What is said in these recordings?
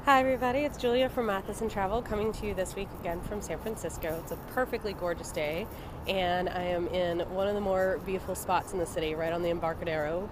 Hi everybody, it's Julia from Matheson Travel coming to you this week again from San Francisco. It's a perfectly gorgeous day and I am in one of the more beautiful spots in the city, right on the Embarcadero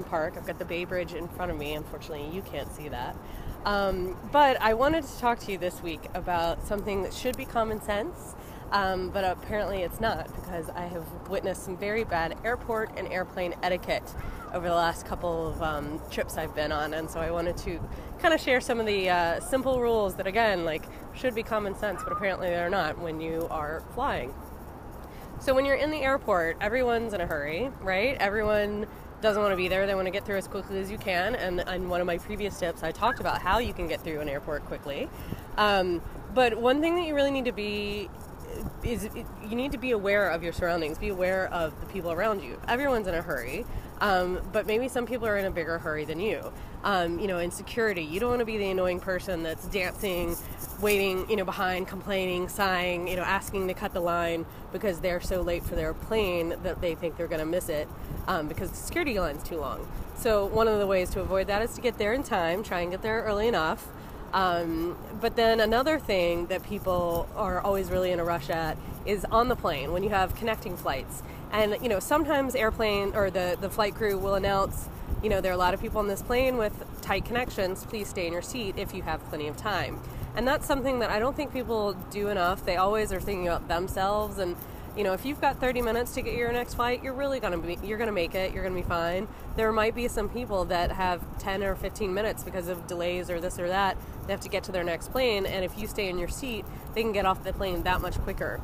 Park. I've got the Bay Bridge in front of me. Unfortunately, you can't see that. But I wanted to talk to you this week about something that should be common sense, but apparently it's not, because I have witnessed some very bad airport and airplane etiquette over the last couple of trips I've been on, and so I wanted to kind of share some of the simple rules that, again, should be common sense, but apparently they're not when you are flying. So when you're in the airport, everyone's in a hurry, right? Everyone doesn't want to be there. They want to get through as quickly as you can, and in one of my previous tips, I talked about how you can get through an airport quickly. But one thing that you really need to be is you need to be aware of your surroundings, be aware of the people around you. Everyone's in a hurry, but maybe some people are in a bigger hurry than you. In security, you don't want to be the annoying person that's dancing, waiting, behind, complaining, sighing, asking to cut the line because they're so late for their plane that they think they're going to miss it because the security line's too long. So one of the ways to avoid that is to get there in time, try and get there early enough. But then another thing that people are always really in a rush at is on the plane when you have connecting flights. And, sometimes airplane or the flight crew will announce, there are a lot of people on this plane with tight connections. Please stay in your seat if you have plenty of time. And that's something that I don't think people do enough. They always are thinking about themselves. And, if you've got 30 minutes to get your next flight, you're going to make it. You're going to be fine. There might be some people that have 10 or 15 minutes because of delays or this or that. They have to get to their next plane. And if you stay in your seat, they can get off the plane that much quicker.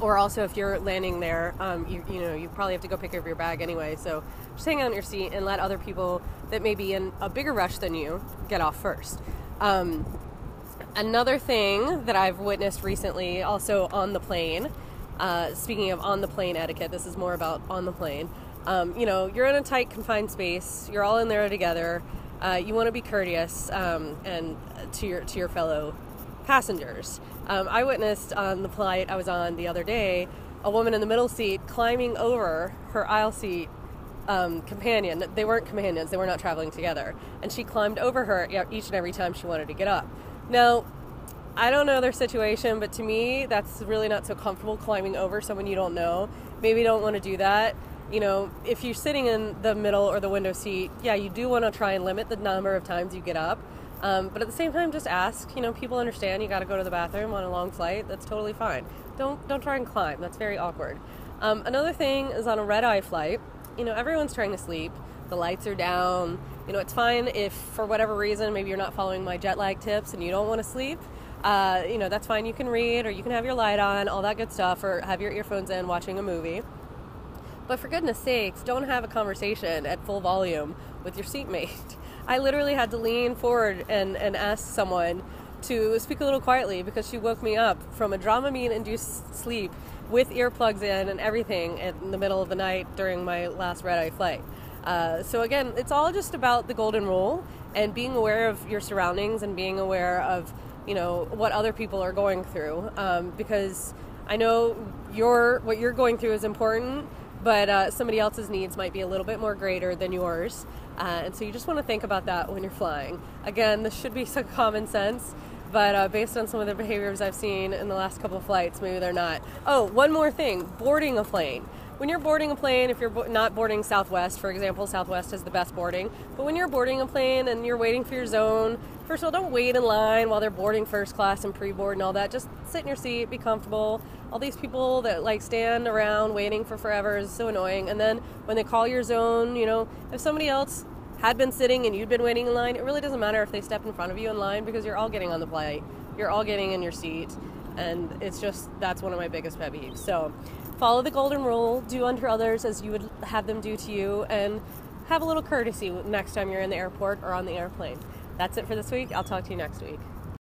Or also, if you're landing there, you probably have to go pick up your bag anyway. So just hang out in your seat and let other people that may be in a bigger rush than you get off first. Another thing that I've witnessed recently, also on the plane, speaking of on the plane etiquette, this is more about on the plane. You're in a tight, confined space. You're all in there together. You want to be courteous and to your fellow passengers. I witnessed on the flight I was on the other day a woman in the middle seat climbing over her aisle seat companion. They weren't companions, they were not traveling together, and she climbed over her each and every time she wanted to get up. Now, I don't know their situation, but to me that's really not so comfortable, climbing over someone you don't know. Maybe you don't want to do that. If you're sitting in the middle or the window seat, you do want to try and limit the number of times you get up. But at the same time, just ask. People understand you got to go to the bathroom on a long flight. That's totally fine. Don't try and climb. That's very awkward. Another thing is on a red-eye flight. Everyone's trying to sleep. The lights are down. It's fine if for whatever reason maybe you're not following my jet lag tips and you don't want to sleep. That's fine. You can read, or you can have your light on, all that good stuff, or have your earphones in watching a movie. But for goodness sakes, don't have a conversation at full volume with your seatmate. I literally had to lean forward and ask someone to speak a little quietly because she woke me up from a Dramamine-induced sleep with earplugs in and everything in the middle of the night during my last red-eye flight. So again, it's all just about the golden rule and being aware of your surroundings and being aware of, what other people are going through. Because I know what you're going through is important, but somebody else's needs might be a little bit more greater than yours. And so you just want to think about that when you're flying. Again, this should be some common sense, but based on some of the behaviors I've seen in the last couple of flights, maybe they're not. Oh, one more thing, boarding a plane. When you're boarding a plane, if you're not boarding Southwest, for example, Southwest has the best boarding, but when you're boarding a plane and you're waiting for your zone, first of all, don't wait in line while they're boarding first class and pre-board and all that. Just sit in your seat, be comfortable. All these people that stand around waiting for forever is so annoying. And then when they call your zone, if somebody else had been sitting and you'd been waiting in line, it really doesn't matter if they step in front of you in line because you're all getting on the flight. You're all getting in your seat. And that's one of my biggest pet peeves. So follow the golden rule, do unto others as you would have them do to you, and have a little courtesy next time you're in the airport or on the airplane. That's it for this week. I'll talk to you next week.